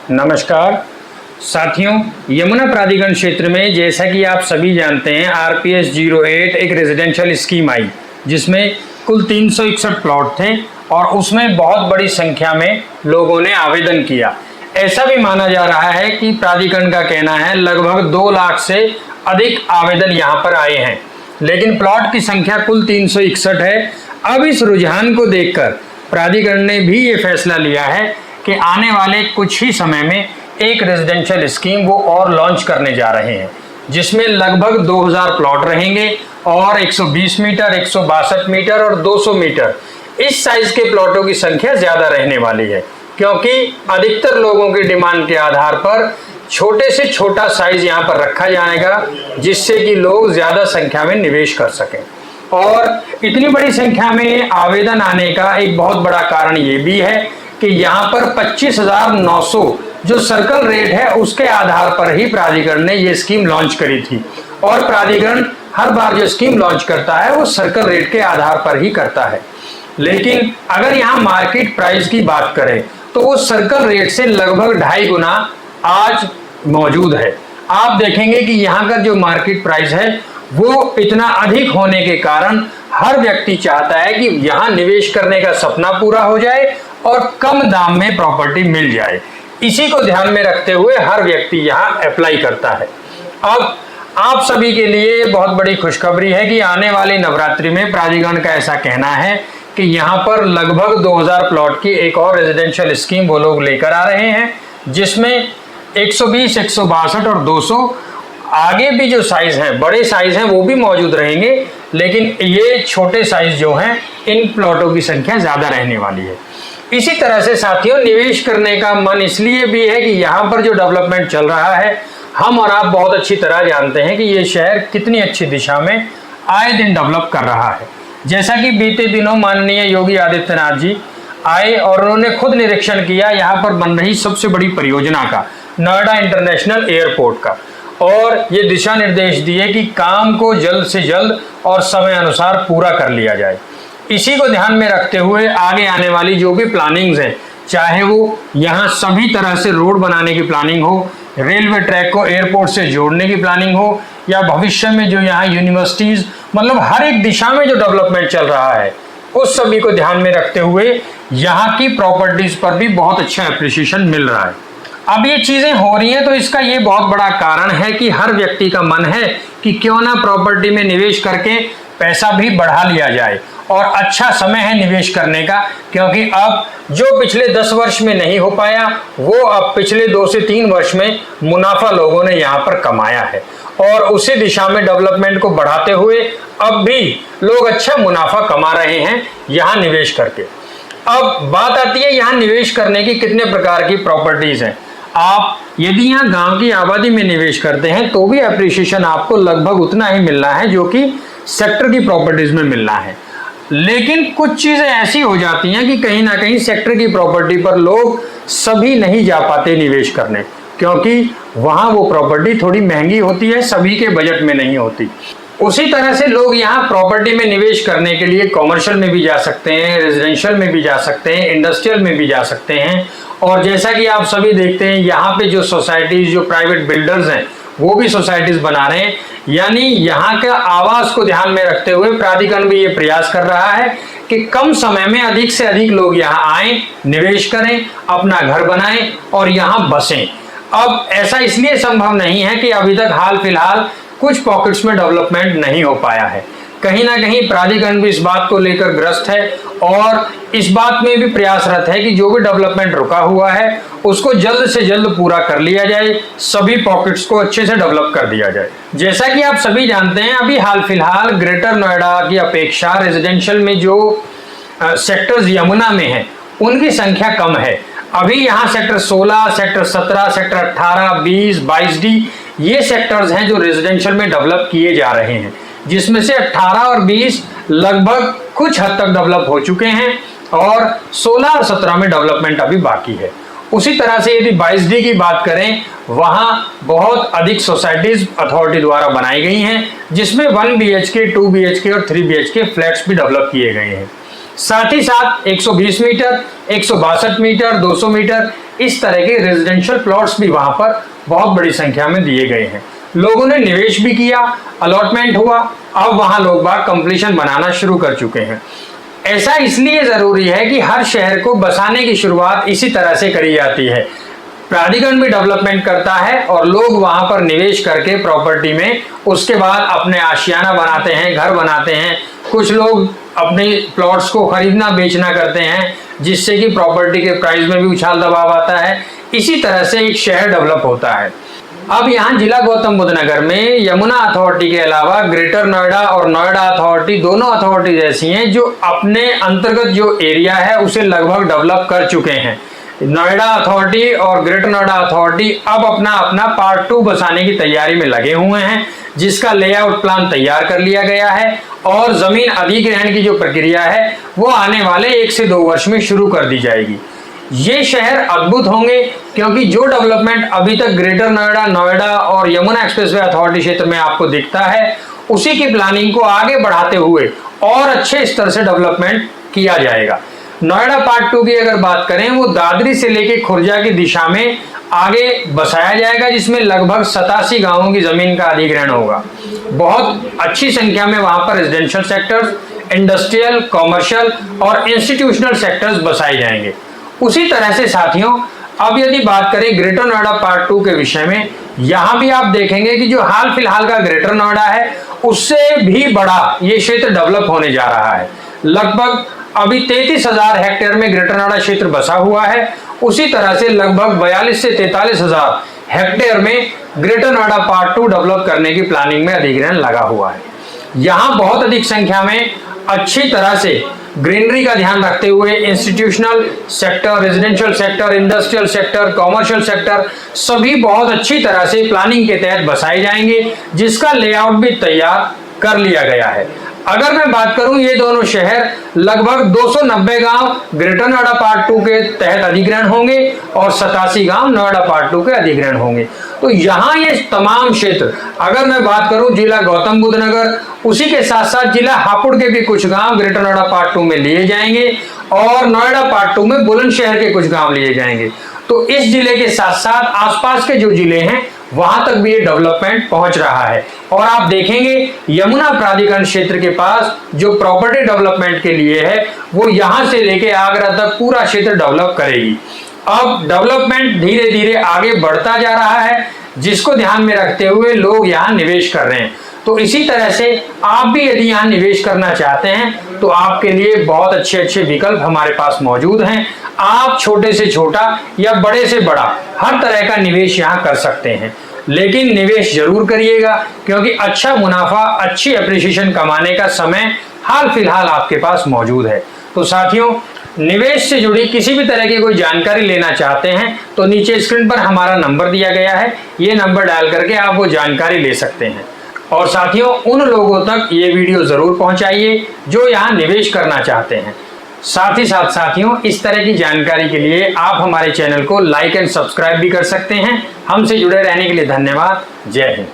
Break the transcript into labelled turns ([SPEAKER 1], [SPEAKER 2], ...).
[SPEAKER 1] नमस्कार साथियों, यमुना प्राधिकरण क्षेत्र में जैसा कि आप सभी जानते हैं RPS 08 एक रेजिडेंशियल स्कीम आई जिसमें कुल 361 प्लॉट थे और उसमें बहुत बड़ी संख्या में लोगों ने आवेदन किया। ऐसा भी माना जा रहा है कि प्राधिकरण का कहना है लगभग 2 लाख से अधिक आवेदन यहाँ पर आए हैं, लेकिन प्लॉट की संख्या कुल 361 है। अब इस रुझान को देखकर प्राधिकरण ने भी ये फैसला लिया है कि आने वाले कुछ ही समय में एक रेजिडेंशियल स्कीम वो और लॉन्च करने जा रहे हैं, जिसमें लगभग 2000 प्लॉट रहेंगे और 120 मीटर, 162 मीटर और 200 मीटर इस साइज के प्लॉटों की संख्या ज़्यादा रहने वाली है, क्योंकि अधिकतर लोगों की डिमांड के आधार पर छोटे से छोटा साइज यहाँ पर रखा जाएगा, जिससे कि लोग ज़्यादा संख्या में निवेश कर सकें। और इतनी बड़ी संख्या में आवेदन आने का एक बहुत बड़ा कारण ये भी है कि यहाँ पर 25,900 जो सर्कल रेट है उसके आधार पर ही प्राधिकरण ने ये स्कीम लॉन्च करी थी। और प्राधिकरण हर बार जो स्कीम लॉन्च करता है वो सर्कल रेट के आधार पर ही करता है, लेकिन अगर यहाँ मार्केट प्राइस की बात करें तो वो सर्कल रेट से लगभग 2.5 गुना आज मौजूद है। आप देखेंगे कि यहाँ का जो मार्केट प्राइस है वो इतना अधिक होने के कारण हर व्यक्ति चाहता है कि यहाँ निवेश करने का सपना पूरा हो जाए और कम दाम में प्रॉपर्टी मिल जाए। इसी को ध्यान में रखते हुए हर व्यक्ति यहाँ अप्लाई करता है। अब आप सभी के लिए बहुत बड़ी खुशखबरी है कि आने वाले नवरात्रि में प्राधिकरण का ऐसा कहना है कि यहाँ पर लगभग 2000 प्लॉट की एक और रेजिडेंशियल स्कीम वो लोग लेकर आ रहे हैं, जिसमें 120, 162 और 200 आगे भी जो साइज हैं, बड़े साइज हैं वो भी मौजूद रहेंगे, लेकिन ये छोटे साइज जो हैं इन प्लॉटों की संख्या ज़्यादा रहने वाली है। इसी तरह से साथियों, निवेश करने का मन इसलिए भी है कि यहाँ पर जो डेवलपमेंट चल रहा है, हम और आप बहुत अच्छी तरह जानते हैं कि ये शहर कितनी अच्छी दिशा में आए दिन डेवलप कर रहा है। जैसा कि बीते दिनों माननीय योगी आदित्यनाथ जी आए और उन्होंने खुद निरीक्षण किया यहाँ पर बन रही सबसे बड़ी परियोजना का, नोएडा इंटरनेशनल एयरपोर्ट का, और ये दिशा निर्देश दिए कि काम को जल्द से जल्द और समय अनुसार पूरा कर लिया जाए। इसी को ध्यान में रखते हुए आगे आने वाली जो भी प्लानिंग्स हैं, चाहे वो यहाँ सभी तरह से रोड बनाने की प्लानिंग हो, रेलवे ट्रैक को एयरपोर्ट से जोड़ने की प्लानिंग हो, या भविष्य में जो यहाँ यूनिवर्सिटीज़, मतलब हर एक दिशा में जो डेवलपमेंट चल रहा है उस सभी को ध्यान में रखते हुए यहाँ की प्रॉपर्टीज़ पर भी बहुत अच्छा एप्रिसिएशन मिल रहा है। अब ये चीज़ें हो रही हैं तो इसका ये बहुत बड़ा कारण है कि हर व्यक्ति का मन है कि क्यों ना प्रॉपर्टी में निवेश करके पैसा भी बढ़ा लिया जाए, और अच्छा समय है निवेश करने का, क्योंकि अब जो पिछले 10 वर्ष में नहीं हो पाया वो अब पिछले 2 से 3 वर्ष में मुनाफा लोगों ने यहाँ पर कमाया है, और उसी दिशा में डेवलपमेंट को बढ़ाते हुए अब भी लोग अच्छा मुनाफा कमा रहे हैं यहाँ निवेश करके। अब बात आती है यहाँ निवेश करने की कितने प्रकार की प्रॉपर्टीज़ हैं। आप यदि यहाँ गांव की आबादी में निवेश करते हैं तो भी एप्रिसिएशन आपको लगभग उतना ही मिलना है जो कि सेक्टर की प्रॉपर्टीज़ में मिलना है, लेकिन कुछ चीज़ें ऐसी हो जाती हैं कि कहीं ना कहीं सेक्टर की प्रॉपर्टी पर लोग सभी नहीं जा पाते निवेश करने, क्योंकि वहाँ वो प्रॉपर्टी थोड़ी महंगी होती है, सभी के बजट में नहीं होती। उसी तरह से लोग यहाँ प्रॉपर्टी में निवेश करने के लिए कॉमर्शियल में भी जा सकते हैं, रेजिडेंशियल में भी जा सकते हैं, इंडस्ट्रियल में भी जा सकते हैं। और जैसा कि आप सभी देखते हैं यहाँ पे जो सोसाइटीज़, जो प्राइवेट बिल्डर्स हैं वो भी सोसाइटीज़ बना रहे हैं, यानी यहाँ के आवास को ध्यान में रखते हुए प्राधिकरण भी ये प्रयास कर रहा है कि कम समय में अधिक से अधिक लोग यहाँ आएँ, निवेश करें, अपना घर बनाएं और यहाँ बसें। अब ऐसा इसलिए संभव नहीं है कि अभी तक हाल फिलहाल कुछ पॉकेट्स में डेवलपमेंट नहीं हो पाया है, कहीं ना कहीं प्राधिकरण भी इस बात को लेकर ग्रस्त है और इस बात में भी प्रयासरत है कि जो भी डेवलपमेंट रुका हुआ है उसको जल्द से जल्द पूरा कर लिया जाए, सभी पॉकेट्स को अच्छे से डेवलप कर दिया जाए। जैसा कि आप सभी जानते हैं, अभी हाल फिलहाल ग्रेटर नोएडा की अपेक्षा रेजिडेंशियल में जो सेक्टर्स यमुना में हैं उनकी संख्या कम है। अभी यहाँ सेक्टर 16, सेक्टर 17, सेक्टर 18, 20, 22D ये सेक्टर्स हैं जो रेजिडेंशियल में डेवलप किए जा रहे हैं, जिसमें से 18 और 20 लगभग कुछ हद तक डेवलप हो चुके हैं और 16 और 17 में डेवलपमेंट अभी बाकी है। उसी तरह से यदि 22D की बात करें, वहां बहुत अधिक सोसाइटीज अथॉरिटी द्वारा बनाई गई हैं, जिसमें 1 BHK, 2 BHK और 3 BHK फ्लैट्स भी डेवलप किए गए हैं। साथ ही साथ 120 मीटर, 162 मीटर, 200 मीटर इस तरह के रेजिडेंशियल प्लॉट्स भी वहां पर बहुत बड़ी संख्या में दिए गए हैं। लोगों ने निवेश भी किया, अलॉटमेंट हुआ, अब वहां लोग बाग कंप्लीशन बनाना शुरू कर चुके हैं। ऐसा इसलिए जरूरी है कि हर शहर को बसाने की शुरुआत इसी तरह से करी जाती है। प्राधिकरण भी डेवलपमेंट करता है और लोग वहां पर निवेश करके प्रॉपर्टी में उसके बाद अपने आशियाना बनाते हैं, घर बनाते हैं। कुछ लोग अपने प्लॉट्स को खरीदना बेचना करते हैं, जिससे कि प्रॉपर्टी के प्राइस में भी उछाल दबाव आता है। इसी तरह से एक शहर डेवलप होता है। अब यहाँ जिला गौतम बुद्ध नगर में यमुना अथॉरिटी के अलावा ग्रेटर नोएडा और नोएडा अथॉरिटी दोनों अथॉरिटीज ऐसी हैं जो अपने अंतर्गत जो एरिया है उसे लगभग डेवलप कर चुके हैं। नोएडा अथॉरिटी और ग्रेटर नोएडा अथॉरिटी अब अपना अपना पार्ट 2 बसाने की तैयारी में लगे हुए हैं, जिसका लेआउट प्लान तैयार कर लिया गया है और जमीन अधिग्रहण की जो प्रक्रिया है वो आने वाले 1 से 2 वर्ष में शुरू कर दी जाएगी। ये शहर अद्भुत होंगे, क्योंकि जो डेवलपमेंट अभी तक ग्रेटर नोएडा, नोएडा और यमुना एक्सप्रेसवे अथॉरिटी क्षेत्र में आपको दिखता है, उसी की प्लानिंग को आगे बढ़ाते हुए और अच्छे स्तर से डेवलपमेंट किया जाएगा। नोएडा पार्ट 2 की अगर बात करें, वो दादरी से लेके खुर्जा की दिशा में आगे बसाया जाएगा, जिसमें लगभग 87 गांवों की जमीन का अधिग्रहण होगा। बहुत अच्छी संख्या में वहां पर रेजिडेंशियल सेक्टर्स, इंडस्ट्रियल, कॉमर्शियल और इंस्टीट्यूशनल सेक्टर्स बसाए जाएंगे। उसी तरह से साथियों, अब यदि बात करें ग्रेटर नोएडा पार्ट 2 के विषय में, यहां भी आप देखेंगे कि जो हाल फिलहाल का ग्रेटर नोएडा है उससे भी बड़ा ये क्षेत्र डेवलप होने जा रहा है। लगभग अभी 33,000 हेक्टेयर में ग्रेटर नोएडा क्षेत्र बसा हुआ है। उसी तरह से लगभग 42 से 43,000 हेक्टेयर में ग्रेटर नोएडा पार्ट 2 डेवलप करने की प्लानिंग में अधिग्रहण लगा हुआ है। यहाँ बहुत अधिक संख्या में अच्छी तरह से ग्रीनरी का ध्यान रखते हुए institutional sector, residential sector, industrial sector, commercial sector सभी बहुत अच्छी तरह से प्लानिंग के तहत बसाए जाएंगे, जिसका लेआउट भी तैयार कर लिया गया है। अगर मैं बात करूं, ये दोनों शहर लगभग 290 गांव ग्रेटर नोएडा पार्ट 2 के तहत अधिग्रहण होंगे और 87 गांव नोएडा पार्ट 2 के अधिग्रहण होंगे। तो यहाँ ये तमाम क्षेत्र, अगर मैं बात करूं जिला गौतम बुद्ध नगर, उसी के साथ साथ जिला हापुड़ के भी कुछ गांव ग्रेटर नोएडा पार्ट 2 में लिए जाएंगे और नोएडा पार्ट 2 में बुलंदशहर के कुछ गांव लिए जाएंगे। तो इस जिले के साथ साथ आसपास के जो जिले हैं वहां तक भी ये डेवलपमेंट पहुंच रहा है। और आप देखेंगे यमुना प्राधिकरण क्षेत्र के पास जो प्रॉपर्टी डेवलपमेंट के लिए है वो यहां से लेके आगरा तक पूरा क्षेत्र डेवलप करेगी। अब डेवलपमेंट धीरे धीरे आगे बढ़ता जा रहा है, जिसको ध्यान में रखते हुए लोग यहाँ निवेश कर रहे हैं। तो इसी तरह से आप भी यदि यहाँ निवेश करना चाहते हैं तो आपके लिए बहुत अच्छे अच्छे विकल्प हमारे पास मौजूद हैं। आप छोटे से छोटा या बड़े से बड़ा हर तरह का निवेश यहाँ कर सकते हैं, लेकिन निवेश जरूर करिएगा, क्योंकि अच्छा मुनाफा, अच्छी एप्रिसिएशन कमाने का समय हाल फिलहाल आपके पास मौजूद है। तो साथियों, निवेश से जुड़ी किसी भी तरह की कोई जानकारी लेना चाहते हैं तो नीचे स्क्रीन पर हमारा नंबर दिया गया है, ये नंबर डायल करके आप वो जानकारी ले सकते हैं। और साथियों, उन लोगों तक ये वीडियो जरूर पहुंचाइए जो यहाँ निवेश करना चाहते हैं। साथ ही साथ साथियों, इस तरह की जानकारी के लिए आप हमारे चैनल को लाइक एंड सब्सक्राइब भी कर सकते हैं। हमसे जुड़े रहने के लिए धन्यवाद। जय हिंद।